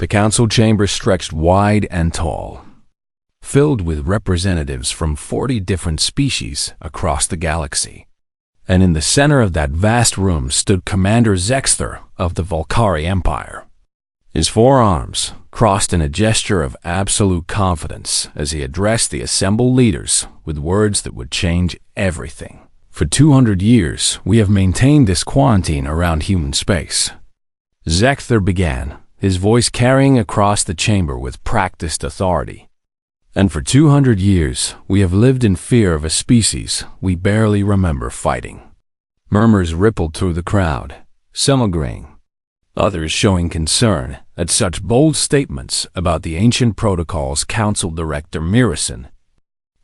The council chamber stretched wide and tall, filled with representatives from 40 different species across the galaxy. And in the center of that vast room stood Commander Zexter of the Volcari Empire, his forearms crossed in a gesture of absolute confidence as he addressed the assembled leaders with words that would change everything. For 200 years, we have maintained this quarantine around human space. Zexter began, his voice carrying across the chamber with practiced authority. And for 200 years, we have lived in fear of a species we barely remember fighting. Murmurs rippled through the crowd, some agreeing, others showing concern at such bold statements about the ancient protocol's council director Narration.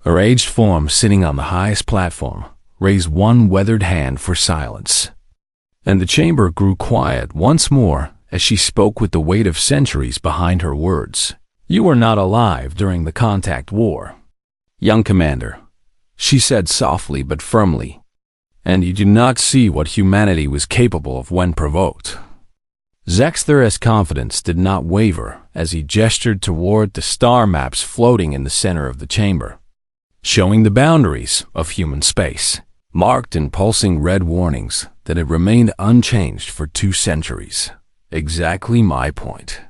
Her aged form sitting on the highest platform raised one weathered hand for silence. And the chamber grew quiet once more as she spoke with the weight of centuries behind her words. "You were not alive during the Contact War, young commander," she said softly but firmly, "and you do not see what humanity was capable of when provoked." Zexter's confidence did not waver as he gestured toward the star maps floating in the center of the chamber, showing the boundaries of human space, marked in pulsing red warnings that had remained unchanged for 2 centuries. "Exactly my point,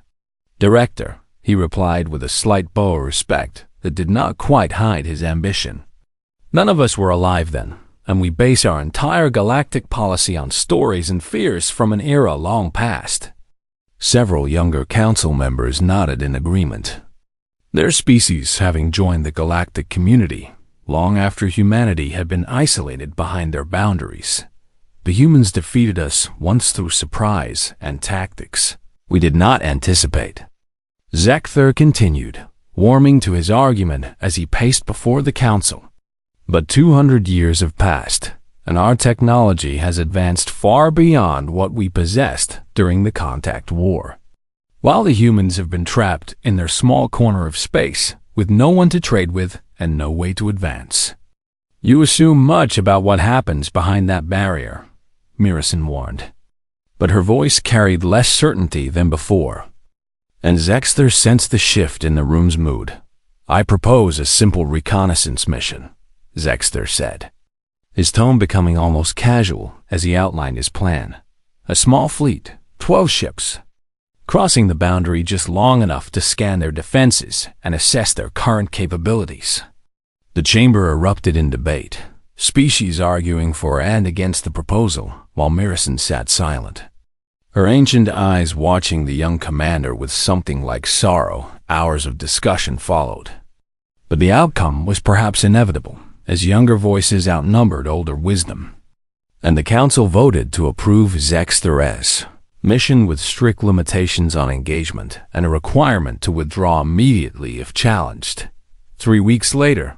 Director," he replied with a slight bow of respect that did not quite hide his ambition. "None of us were alive then, and we base our entire galactic policy on stories and fears from an era long past." Several younger council members nodded in agreement, their species having joined the galactic community long after humanity had been isolated behind their boundaries. "The humans defeated us once through surprise and tactics we did not anticipate," Zexter continued, warming to his argument as he paced before the council. "But 200 years have passed, and our technology has advanced far beyond what we possessed during the Contact War. While the humans have been trapped in their small corner of space, with no one to trade with and no way to advance. You assume much about what happens behind that barrier," Narration warned. But her voice carried less certainty than before, and Zexter sensed the shift in the room's mood. "I propose a simple reconnaissance mission," Zexter said, his tone becoming almost casual as he outlined his plan. "A small fleet, 12 ships, crossing the boundary just long enough to scan their defenses and assess their current capabilities." The chamber erupted in debate, species arguing for and against the proposal, while Narration sat silent, her ancient eyes watching the young commander with something like sorrow. Hours of discussion followed, but the outcome was perhaps inevitable, as younger voices outnumbered older wisdom, and the council voted to approve Zexter's mission with strict limitations on engagement and a requirement to withdraw immediately if challenged. 3 weeks later,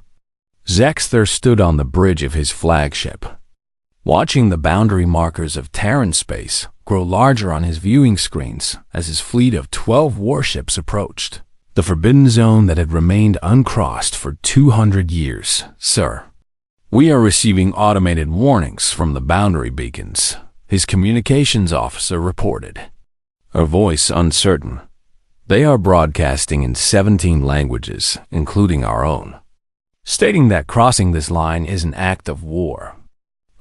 Zexter stood on the bridge of his flagship, watching the boundary markers of Terran space grow larger on his viewing screens as his fleet of 12 warships approached the forbidden zone that had remained uncrossed for 200 years. "Sir, we are receiving automated warnings from the boundary beacons," his communications officer reported, her voice uncertain. "They are broadcasting in 17 languages, including our own, stating that crossing this line is an act of war.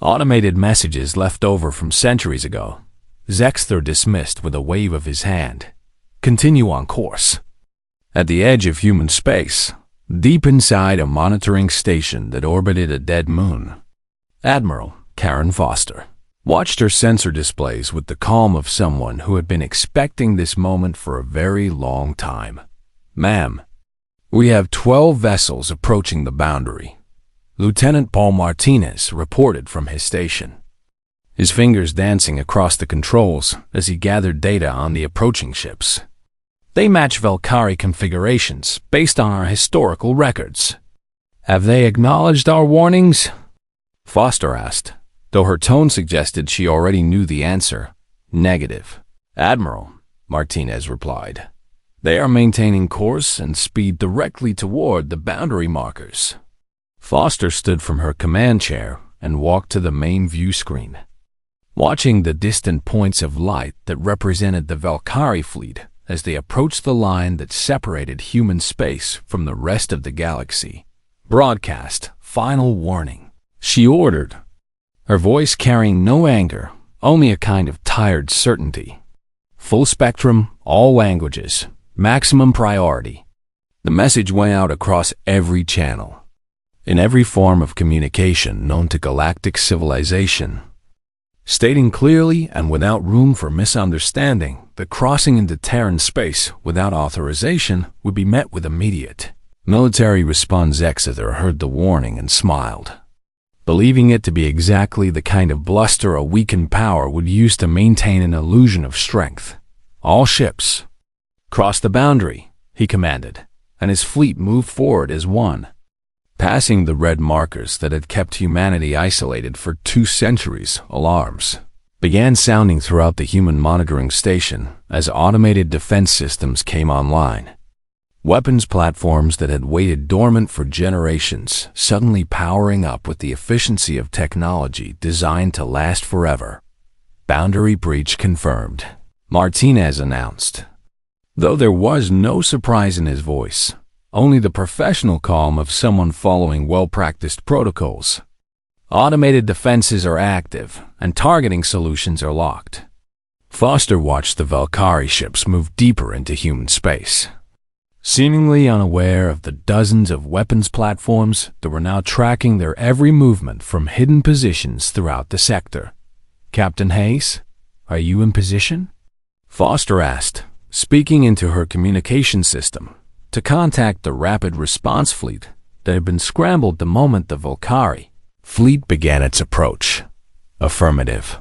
Automated messages left over from centuries ago," Zexter dismissed with a wave of his hand. "Continue on course." At the edge of human space, deep inside a monitoring station that orbited a dead moon, Admiral Karen Foster watched her sensor displays with the calm of someone who had been expecting this moment for a very long time. "Ma'am, we have 12 vessels approaching the boundary," Lieutenant Paul Martinez reported from his station, his fingers dancing across the controls as he gathered data on the approaching ships. "They match Volcari configurations based on our historical records." "Have they acknowledged our warnings?" Foster asked, though her tone suggested she already knew the answer. "Negative, Admiral," Martinez replied. "They are maintaining course and speed directly toward the boundary markers." Foster stood from her command chair and walked to the main view screen, watching the distant points of light that represented the Volcari fleet as they approached the line that separated human space from the rest of the galaxy. "Broadcast, final warning," she ordered, her voice carrying no anger, only a kind of tired certainty. "Full spectrum, all languages, maximum priority." The message went out across every channel, in every form of communication known to galactic civilization, stating clearly and without room for misunderstanding that crossing into Terran space without authorization would be met with immediate military response. Exeter heard the warning and smiled, believing it to be exactly the kind of bluster a weakened power would use to maintain an illusion of strength. "All ships, cross the boundary," he commanded, and his fleet moved forward as one, passing the red markers that had kept humanity isolated for 2 centuries. Alarms began sounding throughout the human monitoring station as automated defense systems came online. Weapons platforms that had waited dormant for generations suddenly powering up with the efficiency of technology designed to last forever. "Boundary breach confirmed," Martinez announced, though there was no surprise in his voice, only the professional calm of someone following well-practiced protocols. "Automated defenses are active, and targeting solutions are locked." Foster watched the Valkyrie ships move deeper into human space, seemingly unaware of the dozens of weapons platforms that were now tracking their every movement from hidden positions throughout the sector. "Captain Hayes, are you in position?" Foster asked, speaking into her communication system, to contact the rapid response fleet that had been scrambled the moment the Valkyrie fleet began its approach. "Affirmative,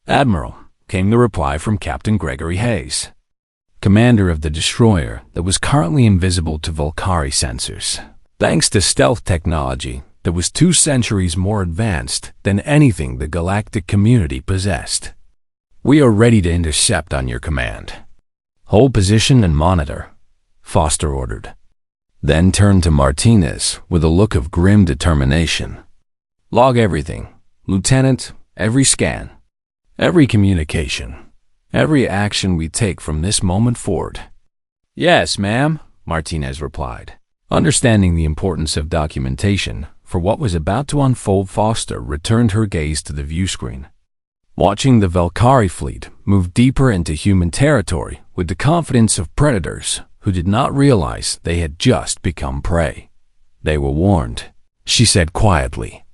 Admiral," came the reply from Captain Gregory Hayes, commander of the destroyer that was currently invisible to Valkyrie sensors, thanks to stealth technology that was 2 centuries more advanced than anything the galactic community possessed. "We are ready to intercept on your command. Hold position and monitor," Foster ordered, then turned to Martinez with a look of grim determination. "Log everything, Lieutenant, every scan, every communication, every action we take from this moment forward." "Yes, ma'am," Martinez replied. Understanding the importance of documentation for what was about to unfold, Foster returned her gaze to the viewscreen, watching the Valkyrie fleet move deeper into human territory with the confidence of predators who did not realize they had just become prey. "They were warned," she said quietly,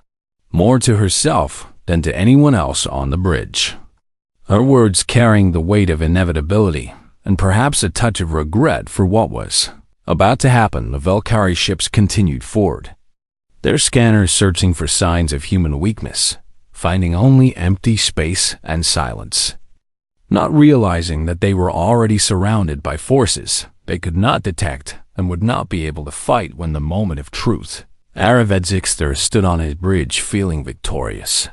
more to herself than to anyone else on the bridge, her words carrying the weight of inevitability and perhaps a touch of regret for what was about to happen. The Valkyrie ships continued forward, their scanners searching for signs of human weakness, finding only empty space and silence, not realizing that they were already surrounded by forces they could not detect and would not be able to fight when the moment of truth. Aravedzixter stood on his bridge feeling victorious,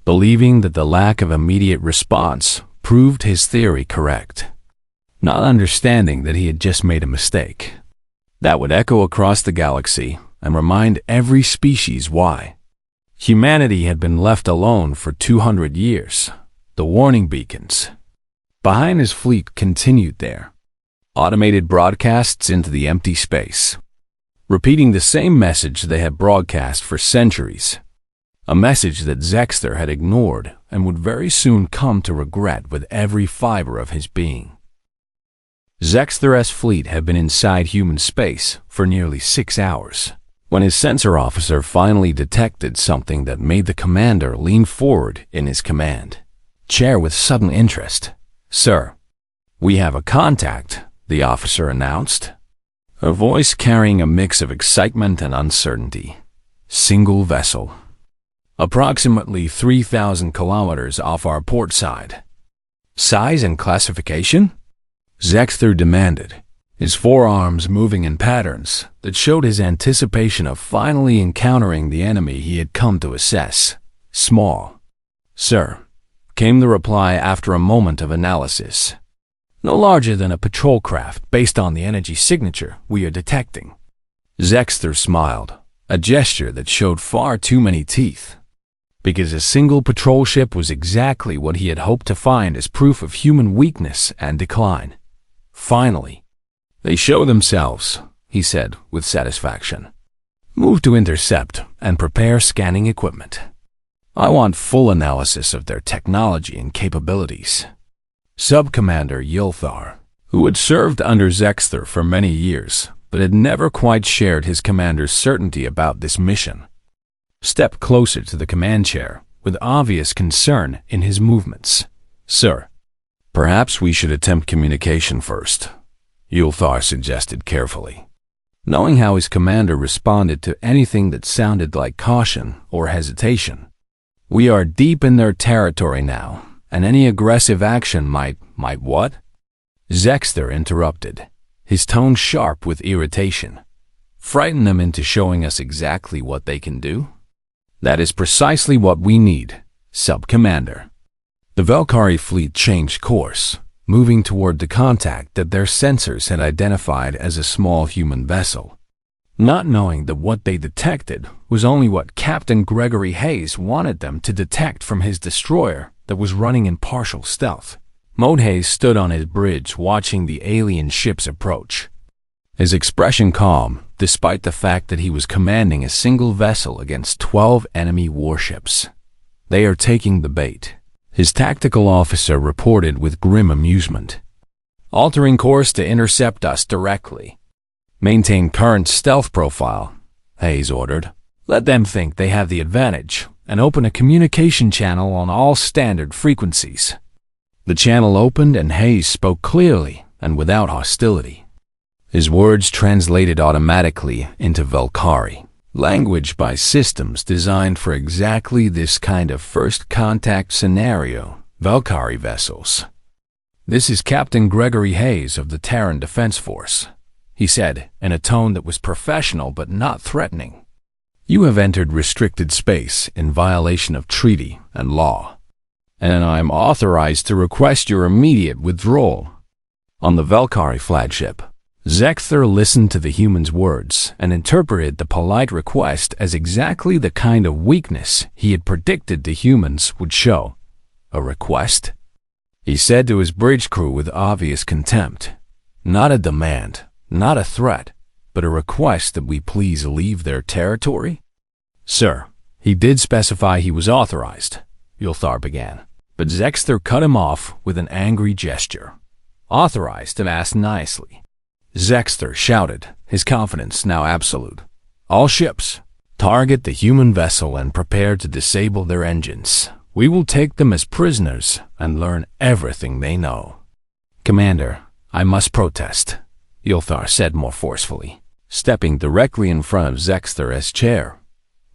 believing that the lack of immediate response proved his theory correct, not understanding that he had just made a mistake that would echo across the galaxy and remind every species why humanity had been left alone for 200 years. The warning beacons behind his fleet continued their automated broadcasts into the empty space, repeating the same message they had broadcast for centuries, a message that Zexter had ignored and would very soon come to regret with every fiber of his being. Zexter's fleet had been inside human space for nearly 6 hours, when his sensor officer finally detected something that made the commander lean forward in his command chair with sudden interest. "Sir, we have a contact," the officer announced, her voice carrying a mix of excitement and uncertainty. "Single vessel, approximately 3,000 kilometers off our port side." "Size and classification?" Zexter demanded, his forearms moving in patterns that showed his anticipation of finally encountering the enemy he had come to assess. "Small, sir," came the reply after a moment of analysis. "No larger than a patrol craft based on the energy signature we are detecting." Zexter smiled, a gesture that showed far too many teeth, because a single patrol ship was exactly what he had hoped to find as proof of human weakness and decline. Finally. They show themselves, he said with satisfaction. Move to intercept and prepare scanning equipment. I want full analysis of their technology and capabilities. Sub-Commander Yulthar, who had served under Zexter for many years, but had never quite shared his commander's certainty about this mission, stepped closer to the command chair with obvious concern in his movements. Sir, perhaps we should attempt communication first, Yulthar suggested carefully. Knowing how his commander responded to anything that sounded like caution or hesitation. We are deep in their territory now, and any aggressive action might what? Zexter interrupted, his tone sharp with irritation. Frighten them into showing us exactly what they can do? That is precisely what we need, Sub-Commander. The Velkari fleet changed course, moving toward the contact that their sensors had identified as a small human vessel. Not knowing that what they detected was only what Captain Gregory Hayes wanted them to detect from his destroyer that was running in partial stealth, Mode Hayes stood on his bridge watching the alien ships approach. His expression calm, despite the fact that he was commanding a single vessel against 12 enemy warships. They are taking the bait, his tactical officer reported with grim amusement. Altering course to intercept us directly. Maintain current stealth profile, Hayes ordered. Let them think they have the advantage, and open a communication channel on all standard frequencies. The channel opened and Hayes spoke clearly and without hostility. His words translated automatically into Velkari, language by systems designed for exactly this kind of first contact scenario, Velkari vessels. This is Captain Gregory Hayes of the Terran Defense Force, he said in a tone that was professional but not threatening. You have entered restricted space in violation of treaty and law, and I am authorized to request your immediate withdrawal. On the Velkari flagship, Zexter listened to the human's words and interpreted the polite request as exactly the kind of weakness he had predicted the humans would show. A request? He said to his bridge crew with obvious contempt. Not a demand, not a threat, but a request that we please leave their territory? Sir, he did specify he was authorized, Yulthar began, but Zexter cut him off with an angry gesture. Authorized and asked nicely. Zexter shouted, his confidence now absolute. All ships, target the human vessel and prepare to disable their engines. We will take them as prisoners and learn everything they know. Commander, I must protest, Yulthar said more forcefully, stepping directly in front of Zexter as chair.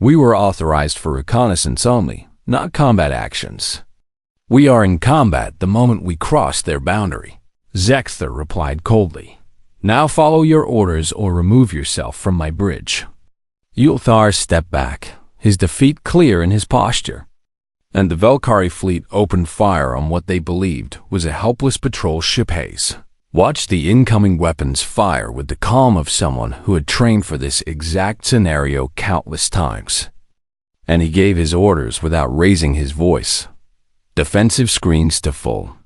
We were authorized for reconnaissance only, not combat actions. We are in combat the moment we cross their boundary, Zexter replied coldly. Now follow your orders or remove yourself from my bridge. Yulthar stepped back, his defeat clear in his posture, and the Velkari fleet opened fire on what they believed was a helpless patrol ship. Hayes watched the incoming weapons fire with the calm of someone who had trained for this exact scenario countless times. And he gave his orders without raising his voice. Defensive screens to full.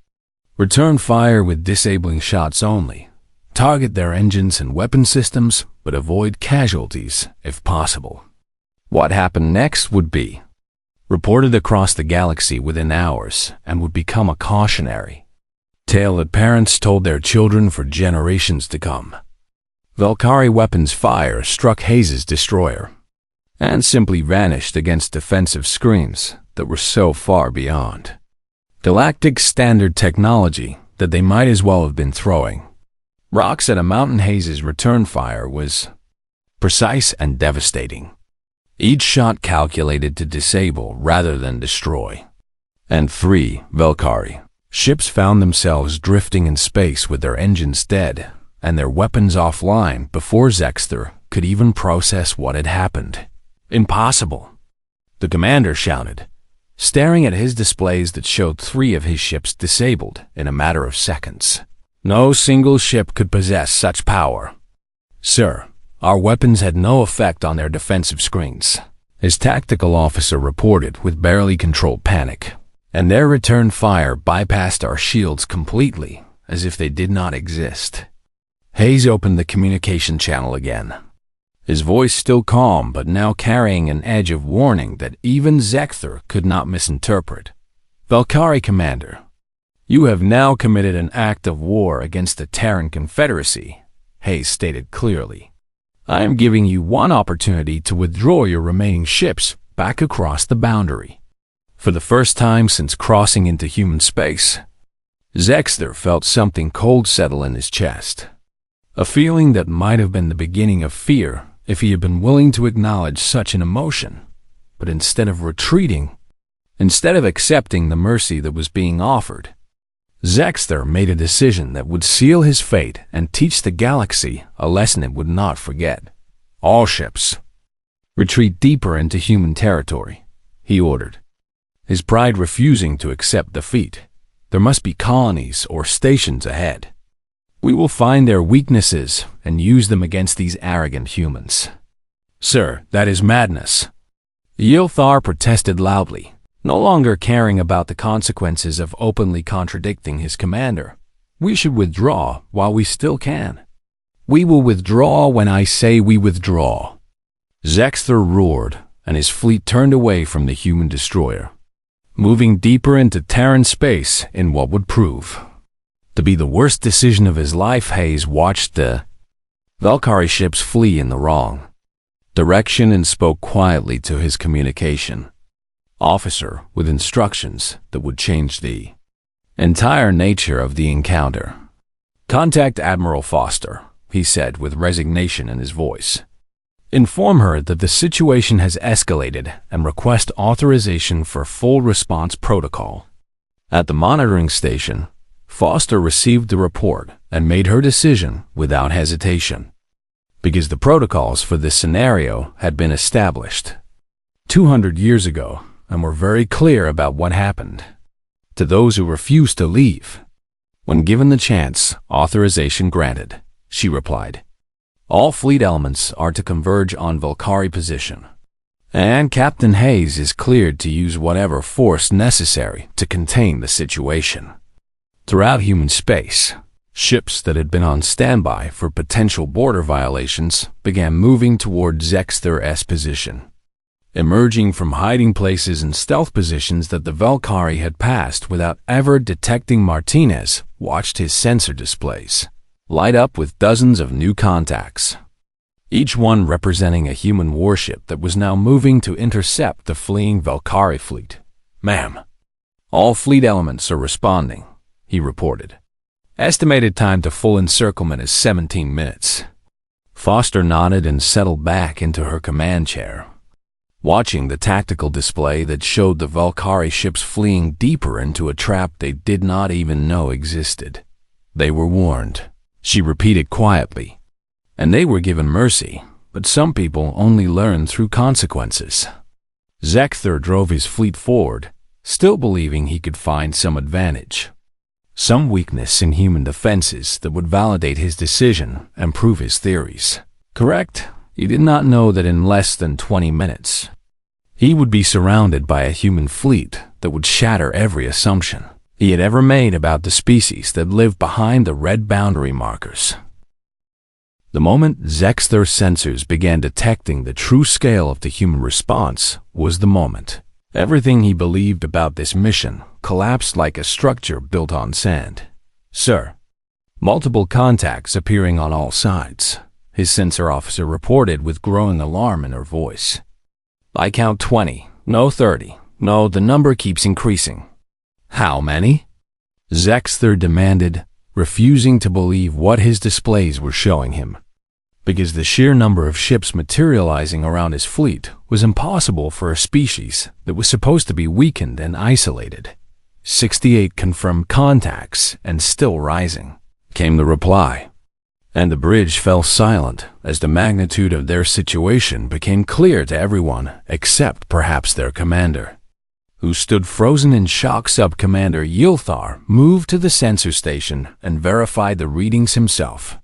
Return fire with disabling shots only. Target their engines and weapon systems, but avoid casualties if possible. What happened next would be reported across the galaxy within hours and would become a cautionary tale that parents told their children for generations to come. Velkari weapons fire struck Hayes' destroyer and simply vanished against defensive screens that were so far beyond Galactic standard technology that they might as well have been throwing rocks at a mountain. Hayes' return fire was precise and devastating. Each shot calculated to disable rather than destroy. And 3 Velkari ships found themselves drifting in space with their engines dead and their weapons offline before Zexter could even process what had happened. Impossible, the commander shouted, staring at his displays that showed 3 of his ships disabled in a matter of seconds. No single ship could possess such power. Sir, our weapons had no effect on their defensive screens, his tactical officer reported with barely controlled panic, and their return fire bypassed our shields completely as if they did not exist. Hayes opened the communication channel again, his voice still calm but now carrying an edge of warning that even Zecthor could not misinterpret. "Valkyrie Commander, you have now committed an act of war against the Terran Confederacy," Hayes stated clearly. "I am giving you one opportunity to withdraw your remaining ships back across the boundary." For the first time since crossing into human space, Zecthor felt something cold settle in his chest. A feeling that might have been the beginning of fear if he had been willing to acknowledge such an emotion. But instead of retreating, instead of accepting the mercy that was being offered, Zecthor made a decision that would seal his fate and teach the galaxy a lesson it would not forget. "All ships, retreat deeper into human territory," he ordered, his pride refusing to accept defeat. "There must be colonies or stations ahead. We will find their weaknesses and use them against these arrogant humans." "Sir, that is madness," Yilthar protested loudly, no longer caring about the consequences of openly contradicting his commander. "We should withdraw while we still can." "We will withdraw when I say we withdraw." Zecthor roared, and his fleet turned away from the human destroyer, moving deeper into Terran space in what would prove to be the worst decision of his life. Hayes watched the Valkyrie ships flee in the wrong direction and spoke quietly to his communication officer with instructions that would change the entire nature of the encounter. "Contact Admiral Foster," he said with resignation in his voice. "Inform her that the situation has escalated and request authorization for full response protocol." At the monitoring station, Foster received the report and made her decision without hesitation, because the protocols for this scenario had been established 200 years ago and were very clear about what happened to those who refused to leave. "When given the chance, authorization granted," she replied. "All fleet elements are to converge on Valkyrie position, and Captain Hayes is cleared to use whatever force necessary to contain the situation." Throughout human space, ships that had been on standby for potential border violations began moving toward Zecthor's position, emerging from hiding places and stealth positions that the Valkyrie had passed without ever detecting. Martinez watched his sensor displays light up with dozens of new contacts, each one representing a human warship that was now moving to intercept the fleeing Valkyrie fleet. "Ma'am, all fleet elements are responding," he reported. "Estimated time to full encirclement is 17 minutes. Foster nodded and settled back into her command chair, watching the tactical display that showed the Valkyrie ships fleeing deeper into a trap they did not even know existed. "They were warned," she repeated quietly, "and they were given mercy, but some people only learn through consequences." Zecthor drove his fleet forward, still believing he could find some advantage, some weakness in human defenses that would validate his decision and prove his theories correct. He did not know that in less than 20 minutes, he would be surrounded by a human fleet that would shatter every assumption he had ever made about the species that lived behind the red boundary markers. The moment Zecthor's sensors began detecting the true scale of the human response was the moment everything he believed about this mission collapsed like a structure built on sand. "Sir," multiple contacts appearing on all sides, his sensor officer reported with growing alarm in her voice. "I count 20, no 30, no, the number keeps increasing." "How many?" Zecthor demanded, refusing to believe what his displays were showing him, because the sheer number of ships materializing around his fleet was impossible for a species that was supposed to be weakened and isolated. 68 confirmed contacts and still rising, came the reply. And the bridge fell silent as the magnitude of their situation became clear to everyone except perhaps their commander, who stood frozen in shock. Sub-Commander Yilthar moved to the sensor station and verified the readings himself,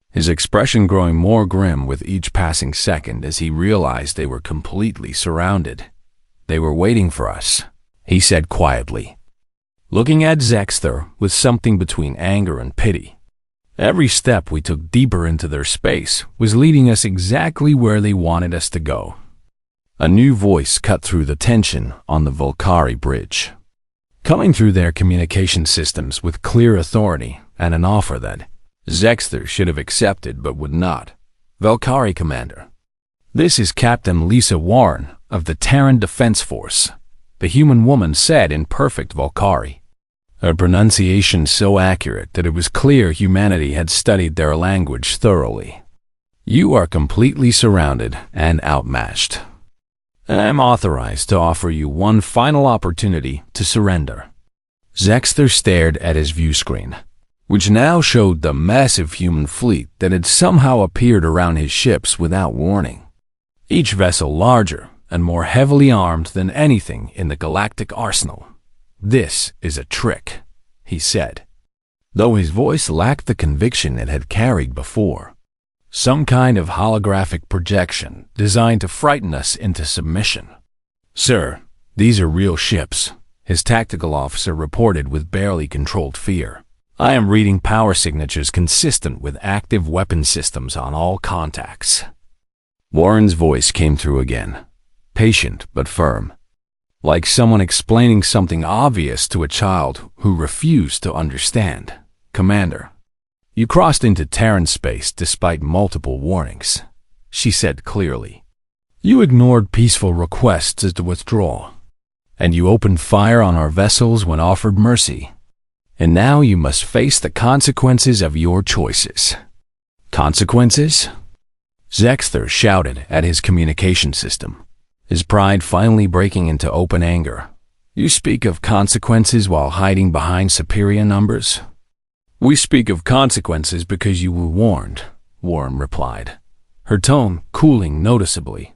his expression growing more grim with each passing second as he realized they were completely surrounded. "They were waiting for us," he said quietly. looking at Zexter with something between anger and pity. Every step we took deeper into their space was leading us exactly where they wanted us to go. A new voice cut through the tension on the Valkyrie bridge, coming through their communication systems with clear authority and an offer that Zexter should have accepted but would not. Valkyrie Commander, this is Captain Lisa Warren of the Terran Defense Force, the human woman said in perfect Valkyrie, her pronunciation so accurate that it was clear humanity had studied their language thoroughly. You are completely surrounded and outmatched. I am authorized to offer you one final opportunity to surrender. Zexter stared at his view screen, which now showed the massive human fleet that had somehow appeared around his ships without warning. Each vessel larger and more heavily armed than anything in the galactic arsenal. This is a trick, he said, though his voice lacked the conviction it had carried before. Some kind of holographic projection designed to frighten us into submission. Sir, these are real ships, his tactical officer reported with barely controlled fear. I am reading power signatures consistent with active weapon systems on all contacts. Warren's voice came through again, patient but firm, like someone explaining something obvious to a child who refused to understand. Commander, you crossed into Terran space despite multiple warnings, she said clearly. You ignored peaceful requests to withdraw, and you opened fire on our vessels when offered mercy. And now you must face the consequences of your choices. Consequences? Zexter shouted at his communication system, his pride finally breaking into open anger. You speak of consequences while hiding behind superior numbers? We speak of consequences because you were warned, Warren replied, her tone cooling noticeably.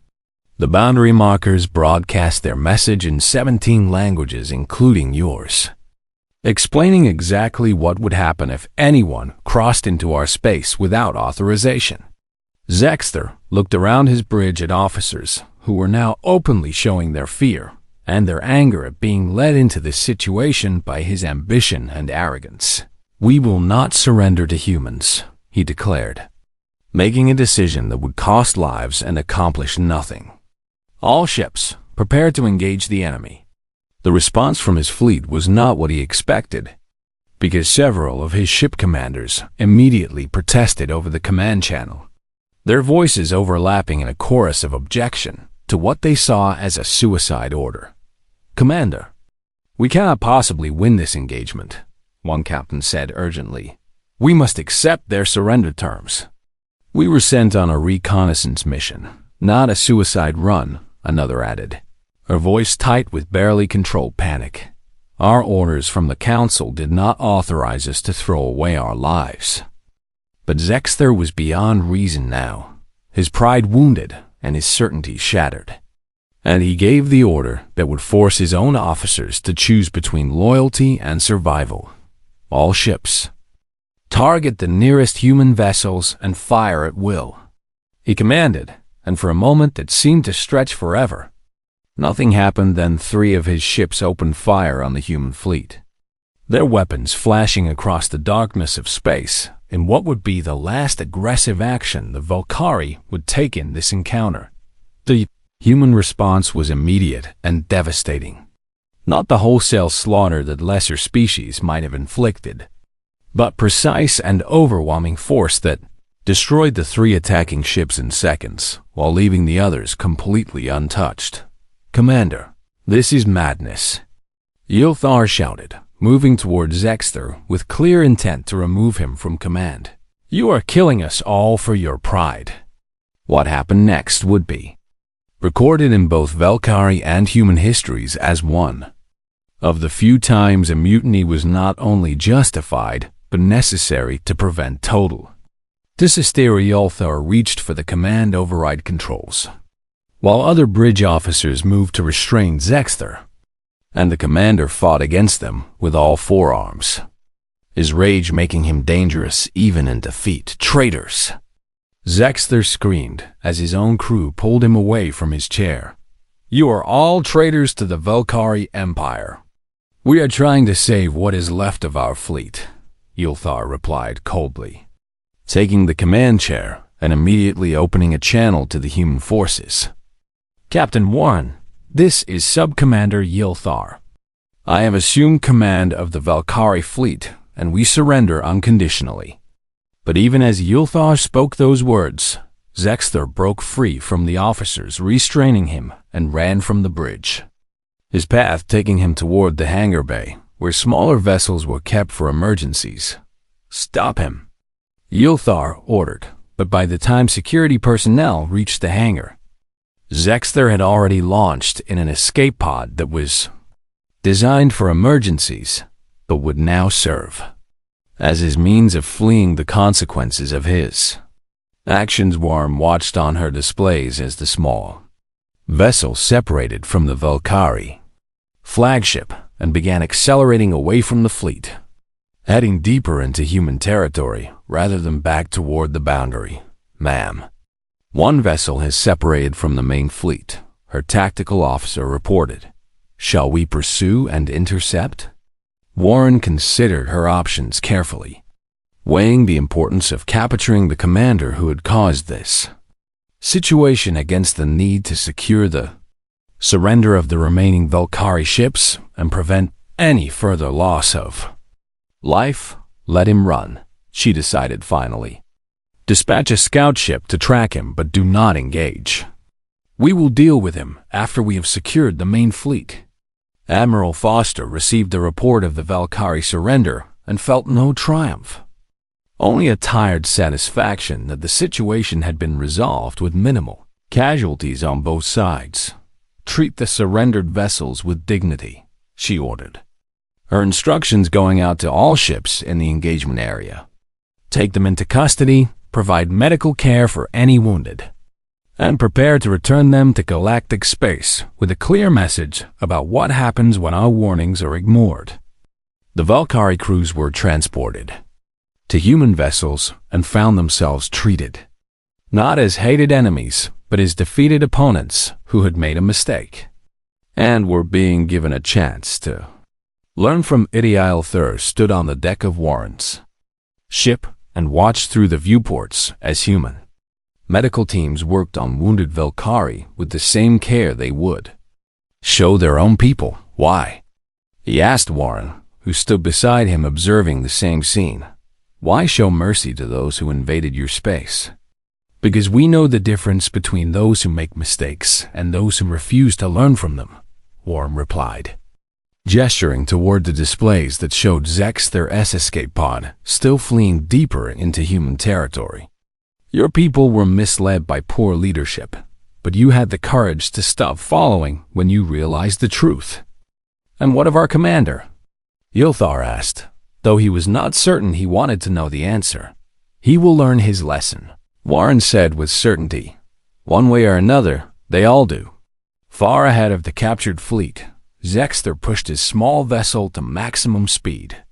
The boundary markers broadcast their message in 17 languages, including yours, explaining exactly what would happen if anyone crossed into our space without authorization. Zexter looked around his bridge at officers who were now openly showing their fear and their anger at being led into this situation by his ambition and arrogance. We will not surrender to humans, he declared, making a decision that would cost lives and accomplish nothing. All ships, prepare to engage the enemy. The response from his fleet was not what he expected, because several of his ship commanders immediately protested over the command channel, their voices overlapping in a chorus of objection to what they saw as a suicide order. Commander, we cannot possibly win this engagement, one captain said urgently. We must accept their surrender terms. We were sent on a reconnaissance mission, not a suicide run, another added, her voice tight with barely controlled panic. Our orders from the council did not authorize us to throw away our lives. But Zexter was beyond reason now, his pride wounded and his certainty shattered. And he gave the order that would force his own officers to choose between loyalty and survival. All ships, target the nearest human vessels and fire at will, he commanded, and for a moment that seemed to stretch forever. Nothing happened, then 3 of his ships opened fire on the human fleet, their weapons flashing across the darkness of space in what would be the last aggressive action the Valkyrie would take in this encounter. The human response was immediate and devastating. Not the wholesale slaughter that lesser species might have inflicted, but precise and overwhelming force that destroyed the 3 attacking ships in seconds, while leaving the others completely untouched. Commander, this is madness, Yilthar shouted, moving toward Zexter with clear intent to remove him from command. You are killing us all for your pride. What happened next would be recorded in both Valkyrie and human histories as one of the few times a mutiny was not only justified, but necessary to prevent total disaster. Yilthar reached for the command override controls, while other bridge officers moved to restrain Zexter, and the commander fought against them with all 4 arms, his rage making him dangerous even in defeat. Traitors! Zexter screamed as his own crew pulled him away from his chair. You are all traitors to the Valkyrie Empire. "We are trying to save what is left of our fleet," Yulthar replied coldly, taking the command chair and immediately opening a channel to the human forces. "Captain Warren, this is Sub-Commander Yulthar. I have assumed command of the Valkyrie fleet, and we surrender unconditionally." But even as Yulthar spoke those words, Zexter broke free from the officers restraining him and ran from the bridge, his path taking him toward the hangar bay, where smaller vessels were kept for emergencies. "Stop him," Yulthar ordered, but by the time security personnel reached the hangar, Zexter had already launched in an escape pod that was designed for emergencies, but would now serve as his means of fleeing the consequences of his actions. Worm watched on her displays as the small vessel separated from the Valkyrie flagship and began accelerating away from the fleet, heading deeper into human territory rather than back toward the boundary. "Ma'am, one vessel has separated from the main fleet," her tactical officer reported. "Shall we pursue and intercept?" Warren considered her options carefully, weighing the importance of capturing the commander who had caused this situation against the need to secure the surrender of the remaining Valkyrie ships and prevent any further loss of life. "Let him run," she decided finally. "Dispatch a scout ship to track him, but do not engage. We will deal with him after we have secured the main fleet." Admiral Foster received the report of the Valkyrie surrender and felt no triumph, only a tired satisfaction that the situation had been resolved with minimal casualties on both sides. "Treat the surrendered vessels with dignity," she ordered, her instructions going out to all ships in the engagement area. "Take them into custody, provide medical care for any wounded, and prepare to return them to galactic space with a clear message about what happens when our warnings are ignored." The Valkyrie crews were transported to human vessels and found themselves treated not as hated enemies, but as defeated opponents who had made a mistake and were being given a chance to learn from. Ideal Thur stood on the deck of Warren's ship and watched through the viewports as human medical teams worked on wounded Valkyrie with the same care they would show their own people. "Why?" he asked Warren, who stood beside him observing the same scene. "Why show mercy to those who invaded your space?" "Because we know the difference between those who make mistakes and those who refuse to learn from them," Warren replied, gesturing toward the displays that showed Zexter's escape pod still fleeing deeper into human territory. "Your people were misled by poor leadership, but you had the courage to stop following when you realized the truth." "And what of our commander?" Yulthar asked, though he was not certain he wanted to know the answer. "He will learn his lesson," Warren said with certainty. "One way or another, they all do." Far ahead of the captured fleet, Zexter pushed his small vessel to maximum speed,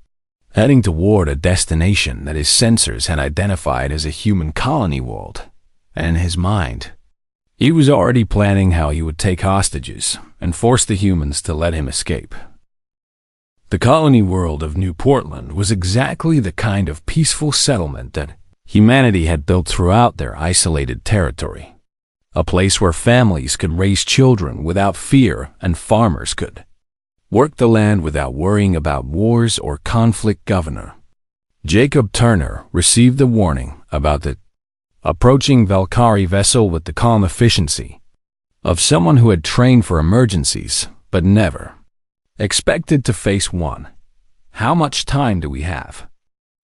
heading toward a destination that his sensors had identified as a human colony world. And in his mind, he was already planning how he would take hostages and force the humans to let him escape. The colony world of New Portland was exactly the kind of peaceful settlement that humanity had built throughout their isolated territory. A place where families could raise children without fear and farmers could work the land without worrying about wars or conflict. Governor Jacob Turner received the warning about the approaching Valkyrie vessel with the calm efficiency of someone who had trained for emergencies but never expected to face one. "How much time do we have?"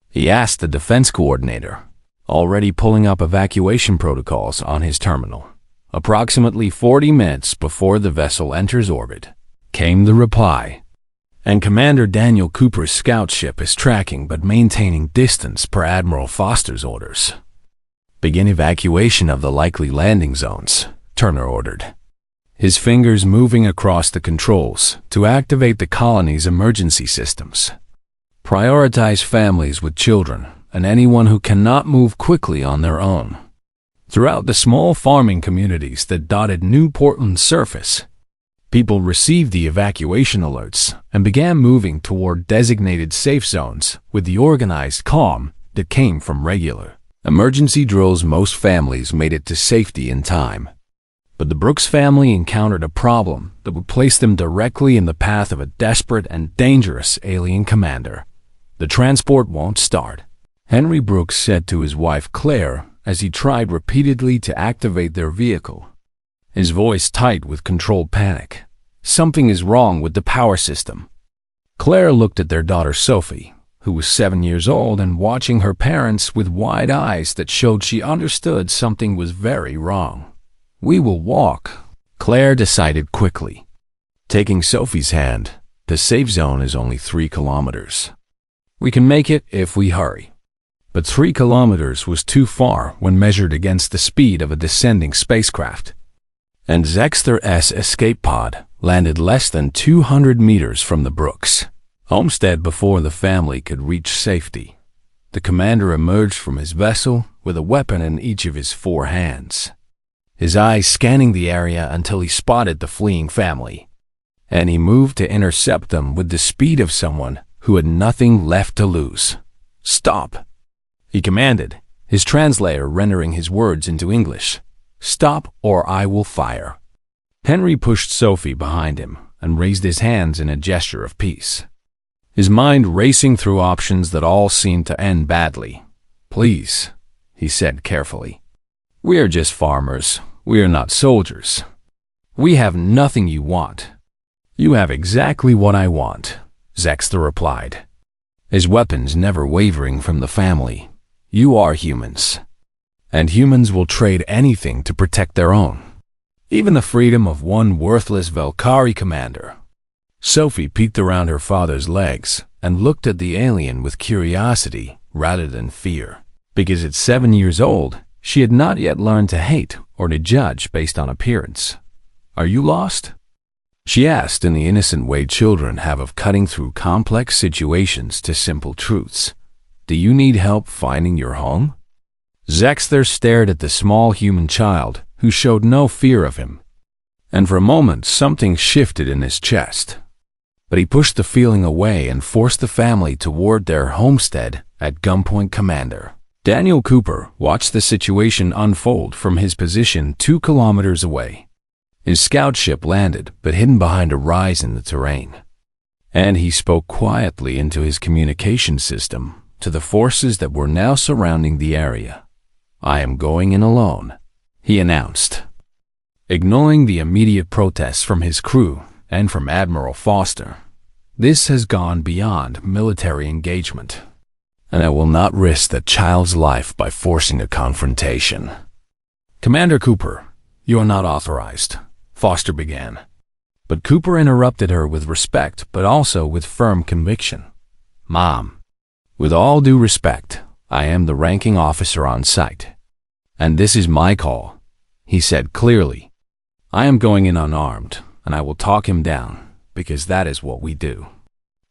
he asked the defense coordinator, already pulling up evacuation protocols on his terminal. "Approximately 40 minutes before the vessel enters orbit," came the reply. "And Commander Daniel Cooper's scout ship is tracking but maintaining distance per Admiral Foster's orders." "Begin evacuation of the likely landing zones," Turner ordered, his fingers moving across the controls to activate the colony's emergency systems. "Prioritize families with children and anyone who cannot move quickly on their own." Throughout the small farming communities that dotted New Portland's surface, People received the evacuation alerts and began moving toward designated safe zones with the organized calm that came from regular emergency drills. Most families made it to safety in time. But the Brooks family encountered a problem that would place them directly in the path of a desperate and dangerous alien commander. "The transport won't start," Henry Brooks said to his wife Claire as he tried repeatedly to activate their vehicle, his voice tight with controlled panic. "Something is wrong with the power system." Claire looked at their daughter Sophie, who was 7 years old and watching her parents with wide eyes that showed she understood something was very wrong. "We will walk," Claire decided quickly. Taking Sophie's hand, "The safe zone is only 3 kilometers. We can make it if we hurry." But 3 kilometers was too far when measured against the speed of a descending spacecraft. And Zexter's escape pod landed less than 200 meters from the Brooks homestead before the family could reach safety. The commander emerged from his vessel with a weapon in each of his 4 hands, his eyes scanning the area until he spotted the fleeing family. And he moved to intercept them with the speed of someone who had nothing left to lose. "Stop," he commanded, his translator rendering his words into English. "Stop or I will fire." Henry pushed Sophie behind him and raised his hands in a gesture of peace, his mind racing through options that all seemed to end badly. "Please," he said carefully. "We are just farmers. We are not soldiers. We have nothing you want." "You have exactly what I want," Zexter replied, his weapons never wavering from the family. "You are humans, and humans will trade anything to protect their own, even the freedom of one worthless Valkyrie commander." Sophie peeked around her father's legs and looked at the alien with curiosity rather than fear, because at 7 years old, she had not yet learned to hate or to judge based on appearance. "Are you lost?" she asked in the innocent way children have of cutting through complex situations to simple truths. "Do you need help finding your home?" Zexter stared at the small human child who showed no fear of him, and for a moment something shifted in his chest. But he pushed the feeling away and forced the family toward their homestead at gunpoint. Commander Daniel Cooper watched the situation unfold from his position 2 kilometers away. His scout ship landed, but hidden behind a rise in the terrain. And he spoke quietly into his communication system to the forces that were now surrounding the area. "I am going in alone," he announced, ignoring the immediate protests from his crew and from Admiral Foster. "This has gone beyond military engagement, and I will not risk that child's life by forcing a confrontation." "Commander Cooper, you are not authorized," Foster began. But Cooper interrupted her with respect but also with firm conviction. "Mom, with all due respect, I am the ranking officer on site, and this is my call," he said clearly. "I am going in unarmed, and I will talk him down, because that is what we do.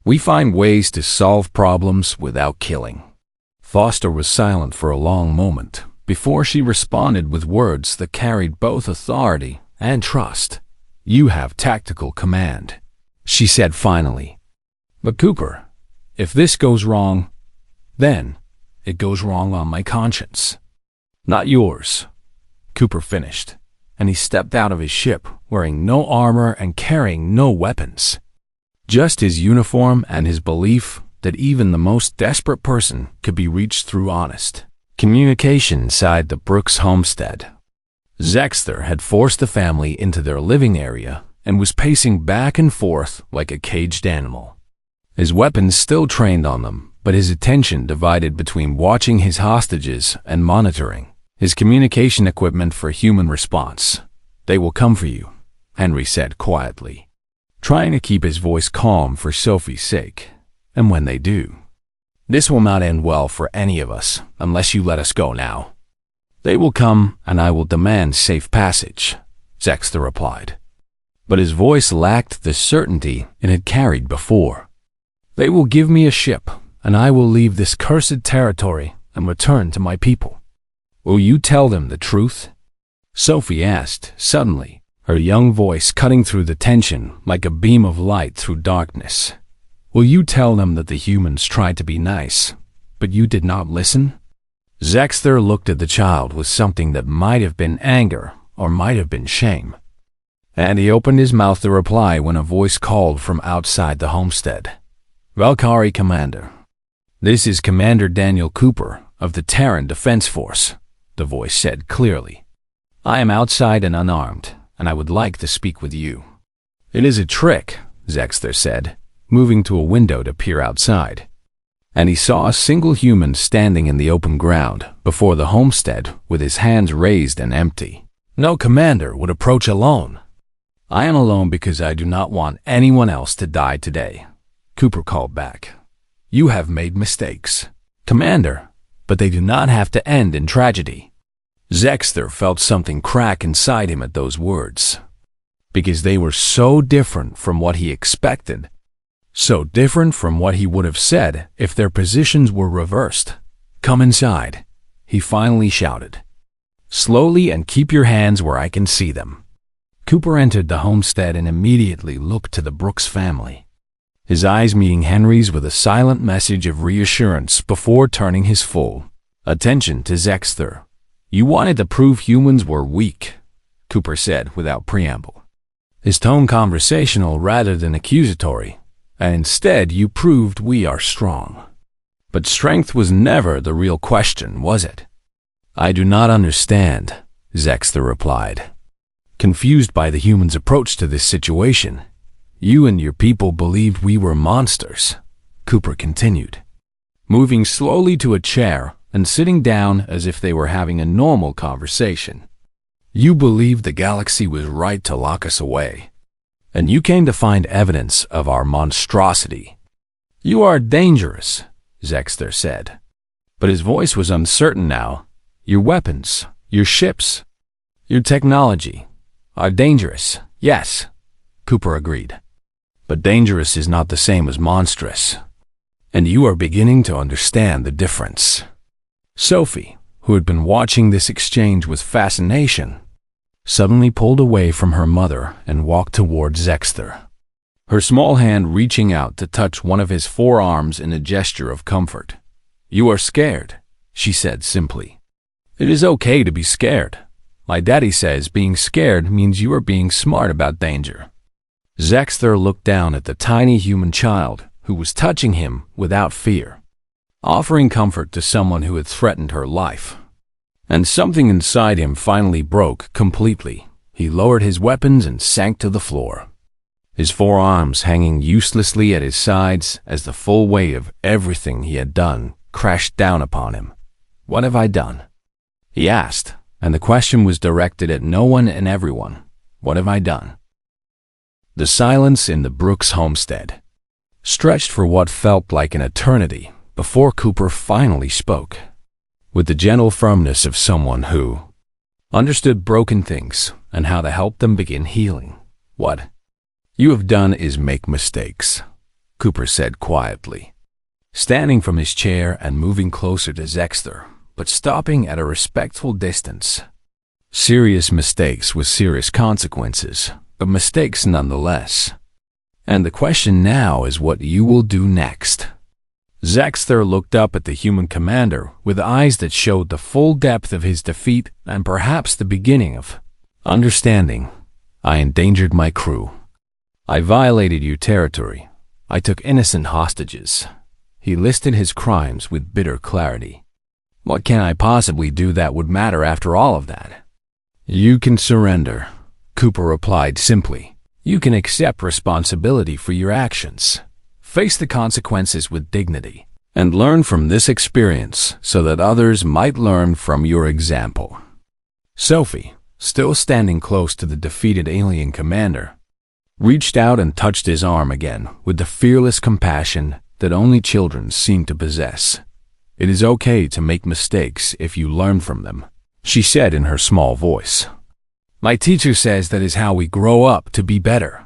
We find ways to solve problems without killing." Foster was silent for a long moment before she responded with words that carried both authority and trust. "You have tactical command," she said finally. "But Cooper, if this goes wrong, then it goes wrong on my conscience, not yours," Cooper finished, and he stepped out of his ship wearing no armor and carrying no weapons, just his uniform and his belief that even the most desperate person could be reached through honest communication inside the Brooks homestead. Zexter had forced the family into their living area and was pacing back and forth like a caged animal, his weapons still trained on them, but his attention divided between watching his hostages and monitoring his communication equipment for human response. "They will come for you," Henry said quietly, trying to keep his voice calm for Sophie's sake. "And when they do, this will not end well for any of us unless you let us go now." "They will come, and I will demand safe passage," Zexter replied. But his voice lacked the certainty it had carried before. "They will give me a ship, and I will leave this cursed territory and return to my people." "Will you tell them the truth?" Sophie asked, suddenly, her young voice cutting through the tension like a beam of light through darkness. "Will you tell them that the humans tried to be nice, but you did not listen?" Zexter looked at the child with something that might have been anger or might have been shame. And he opened his mouth to reply when a voice called from outside the homestead. "Valkyrie Commander. This is Commander Daniel Cooper of the Terran Defense Force," the voice said clearly. "I am outside and unarmed, and I would like to speak with you." "It is a trick," Zexter said, moving to a window to peer outside. And he saw a single human standing in the open ground before the homestead with his hands raised and empty. "No commander would approach alone." "I am alone because I do not want anyone else to die today," Cooper called back. "You have made mistakes, Commander, but they do not have to end in tragedy." Zexter felt something crack inside him at those words, because they were so different from what he expected, so different from what he would have said if their positions were reversed. "Come inside," he finally shouted. "Slowly, and keep your hands where I can see them." Cooper entered the homestead and immediately looked to the Brooks family, his eyes meeting Henry's with a silent message of reassurance before turning his full attention to Zexter. "You wanted to prove humans were weak," Cooper said without preamble, his tone conversational rather than accusatory, "and instead you proved we are strong." "But strength was never the real question, was it?" "I do not understand," Zexter replied, confused by the humans' approach to this situation. "You and your people believed we were monsters," Cooper continued, moving slowly to a chair and sitting down as if they were having a normal conversation. "You believed the galaxy was right to lock us away, and you came to find evidence of our monstrosity. You are dangerous," Zexter said, but his voice was uncertain now. "Your weapons, your ships, your technology are dangerous, yes," Cooper agreed. "But dangerous is not the same as monstrous, and you are beginning to understand the difference." Sophie, who had been watching this exchange with fascination, suddenly pulled away from her mother and walked toward Zexter, her small hand reaching out to touch one of his forearms in a gesture of comfort. "You are scared," she said simply. "It is okay to be scared. My daddy says being scared means you are being smart about danger." Zexter looked down at the tiny human child who was touching him without fear, offering comfort to someone who had threatened her life. And something inside him finally broke completely. He lowered his weapons and sank to the floor, his forearms hanging uselessly at his sides as the full weight of everything he had done crashed down upon him. "What have I done?" he asked, and the question was directed at no one and everyone. What have I done? The silence in the Brooks homestead stretched for what felt like an eternity before Cooper finally spoke, with the gentle firmness of someone who understood broken things and how to help them begin healing. "What you have done is make mistakes," Cooper said quietly, standing from his chair and moving closer to Zexter, but stopping at a respectful distance. "Serious mistakes with serious consequences, but mistakes nonetheless. And the question now is what you will do next." Zexter looked up at the human commander with eyes that showed the full depth of his defeat and perhaps the beginning of understanding. "I endangered my crew. I violated your territory. I took innocent hostages." He listed his crimes with bitter clarity. "What can I possibly do that would matter after all of that?" "You can surrender," Cooper replied simply. "You can accept responsibility for your actions, face the consequences with dignity, and learn from this experience so that others might learn from your example." Sophie, still standing close to the defeated alien commander, reached out and touched his arm again with the fearless compassion that only children seem to possess. "It is okay to make mistakes if you learn from them," she said in her small voice. "My teacher says that is how we grow up to be better."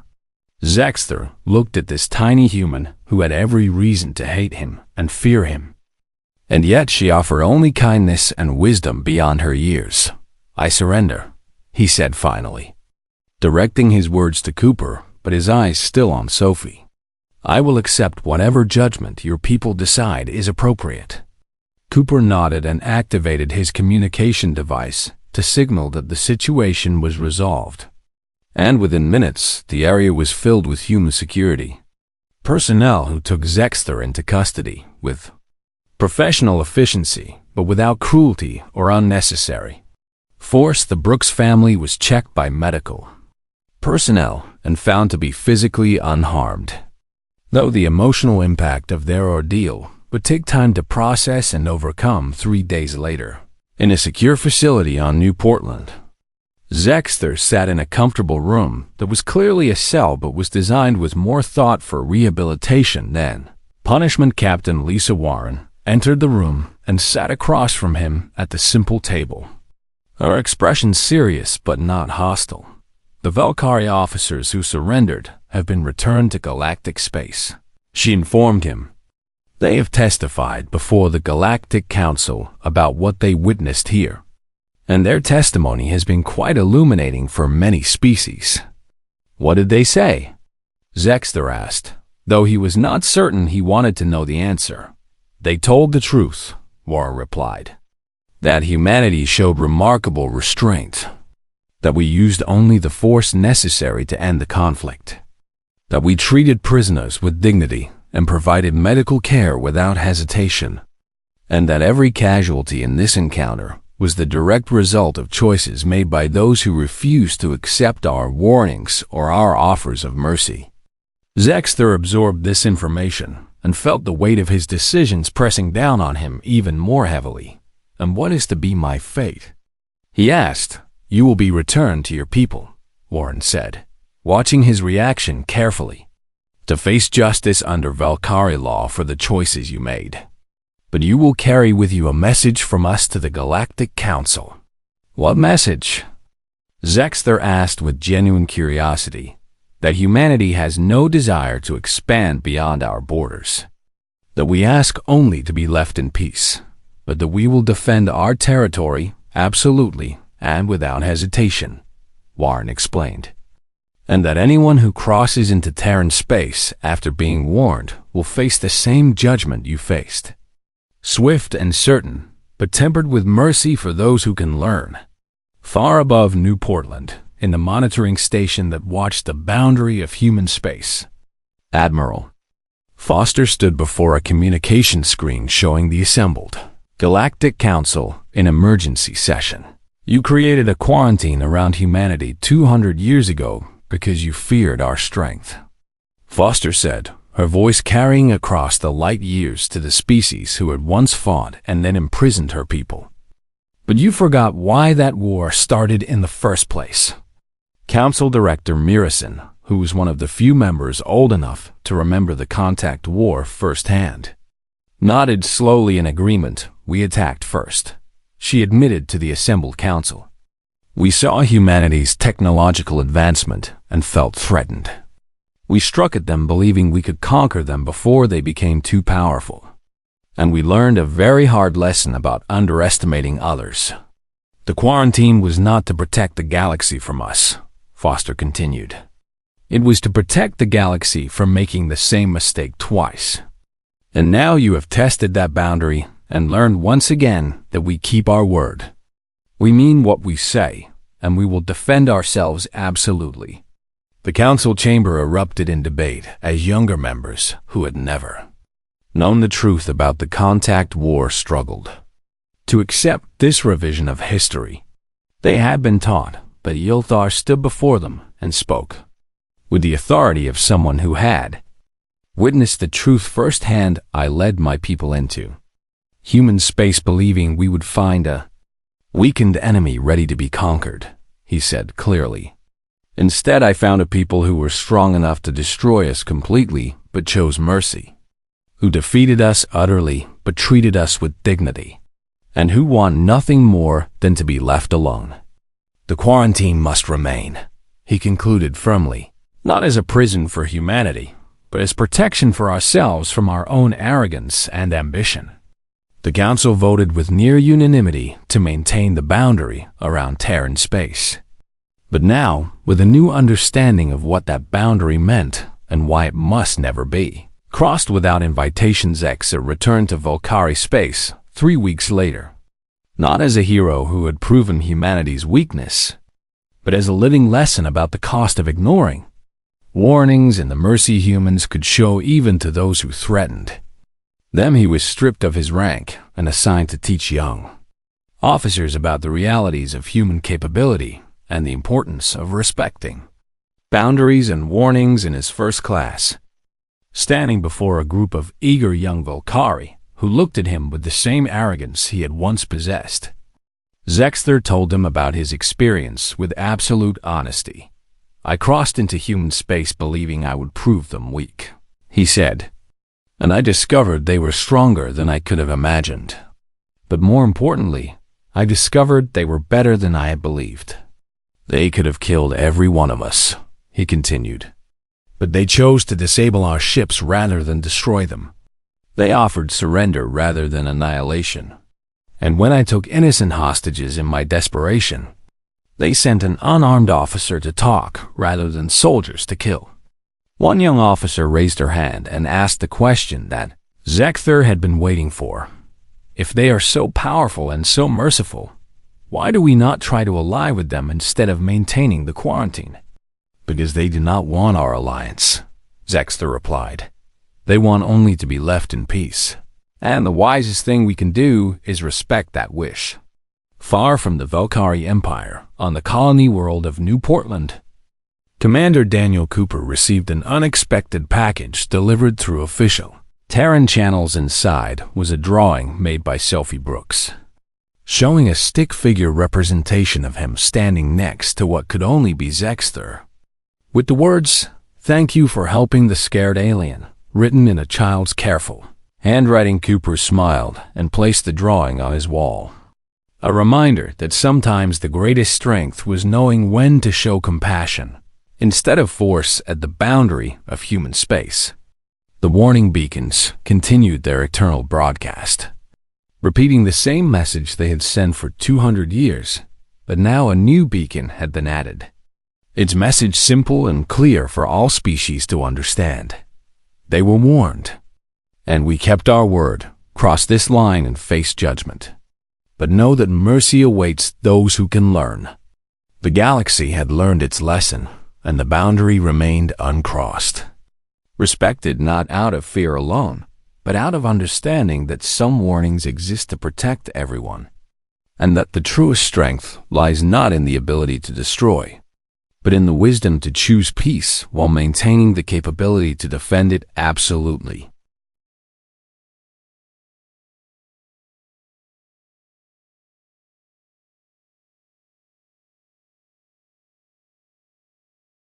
Zexter looked at this tiny human who had every reason to hate him and fear him, and yet she offered only kindness and wisdom beyond her years. "I surrender," he said finally. directing his words to Cooper, but his eyes still on Sophie. "I will accept whatever judgment your people decide is appropriate." Cooper nodded and activated his communication device to signal that the situation was resolved. And within minutes, the area was filled with human security. Personnel who took Zexter into custody with professional efficiency, but without cruelty or unnecessary force. The Brooks family was checked by medical personnel and found to be physically unharmed, though the emotional impact of their ordeal would take time to process and overcome. 3 days later, in a secure facility on New Portland, Zexter sat in a comfortable room that was clearly a cell but was designed with more thought for rehabilitation than punishment. Captain Lisa Warren entered the room and sat across from him at the simple table, her expression serious but not hostile. "The Valkyrie officers who surrendered have been returned to galactic space," she informed him. "They have testified before the Galactic Council about what they witnessed here, and their testimony has been quite illuminating for many species." "What did they say?" Zexter asked, though he was not certain he wanted to know the answer. "They told the truth," Warren replied. "That humanity showed remarkable restraint. That we used only the force necessary to end the conflict. That we treated prisoners with dignity and provided medical care without hesitation. And that every casualty in this encounter was the direct result of choices made by those who refused to accept our warnings or our offers of mercy." Zexter absorbed this information and felt the weight of his decisions pressing down on him even more heavily. "And what is to be my fate?" he asked. "You will be returned to your people," Warren said, watching his reaction carefully. "To face justice under Valkyrie law for the choices you made. But you will carry with you a message from us to the Galactic Council." "What message?" Zexter asked with genuine curiosity. "That humanity has no desire to expand beyond our borders. That we ask only to be left in peace, but that we will defend our territory absolutely and without hesitation," Warren explained. "And that anyone who crosses into Terran space after being warned will face the same judgment you faced. Swift and certain, but tempered with mercy for those who can learn." Far above New Portland, in the monitoring station that watched the boundary of human space, Admiral Foster stood before a communication screen showing the assembled Galactic Council in emergency session. "You created a quarantine around humanity 200 years ago because you feared our strength," Foster said, her voice carrying across the light years to the species who had once fought and then imprisoned her people. "But you forgot why that war started in the first place." Council Director Mirison, who was one of the few members old enough to remember the Contact War firsthand, nodded slowly in agreement. "We attacked first," she admitted to the assembled council. "We saw humanity's technological advancement and felt threatened. We struck at them believing we could conquer them before they became too powerful. And we learned a very hard lesson about underestimating others. The quarantine was not to protect the galaxy from us," Foster continued. "It was to protect the galaxy from making the same mistake twice. And now you have tested that boundary and learned once again that we keep our word. We mean what we say, and we will defend ourselves absolutely." The council chamber erupted in debate as younger members, who had never known the truth about the Contact War, struggled to accept this revision of history. They had been taught, but Ylthar stood before them and spoke with the authority of someone who had witnessed the truth firsthand. "I led my people into human space believing we would find a weakened enemy ready to be conquered," he said clearly. "Instead, I found a people who were strong enough to destroy us completely but chose mercy, who defeated us utterly but treated us with dignity, and who want nothing more than to be left alone. The quarantine must remain," he concluded firmly, "not as a prison for humanity, but as protection for ourselves from our own arrogance and ambition." The council voted with near unanimity to maintain the boundary around Terran space. But now, with a new understanding of what that boundary meant and why it must never be, crossed without invitation, Zexer returned to Volcari space 3 weeks later. Not as a hero who had proven humanity's weakness, but as a living lesson about the cost of ignoring warnings and the mercy humans could show even to those who threatened them. He was stripped of his rank and assigned to teach young officers about the realities of human capability and the importance of respecting boundaries and warnings in his first class. Standing before a group of eager young Volcari who looked at him with the same arrogance he had once possessed, Zexter told them about his experience with absolute honesty. "I crossed into human space believing I would prove them weak," he said, "and I discovered they were stronger than I could have imagined. But more importantly, I discovered they were better than I had believed. They could have killed every one of us," he continued, "but they chose to disable our ships rather than destroy them. They offered surrender rather than annihilation. And when I took innocent hostages in my desperation, they sent an unarmed officer to talk rather than soldiers to kill." One young officer raised her hand and asked the question that Zexter had been waiting for. "If they are so powerful and so merciful, why do we not try to ally with them instead of maintaining the quarantine?" "Because they do not want our alliance," Zexter replied. "They want only to be left in peace. And the wisest thing we can do is respect that wish." Far from the Volcari Empire, on the colony world of New Portland, Commander Daniel Cooper received an unexpected package delivered through official Terran channels. Inside was a drawing made by Sophie Brooks, showing a stick figure representation of him standing next to what could only be Zexter, with the words, "Thank you for helping the scared alien," written in a child's careful handwriting. Cooper smiled and placed the drawing on his wall. A reminder that sometimes the greatest strength was knowing when to show compassion instead of force at the boundary of human space. The warning beacons continued their eternal broadcast, repeating the same message they had sent for 200 years, but now a new beacon had been added. Its message simple and clear for all species to understand. They were warned, and we kept our word, crossed this line and faced judgment. But know that mercy awaits those who can learn. The galaxy had learned its lesson, and the boundary remained uncrossed. Respected not out of fear alone, but out of understanding that some warnings exist to protect everyone, and that the truest strength lies not in the ability to destroy, but in the wisdom to choose peace while maintaining the capability to defend it absolutely.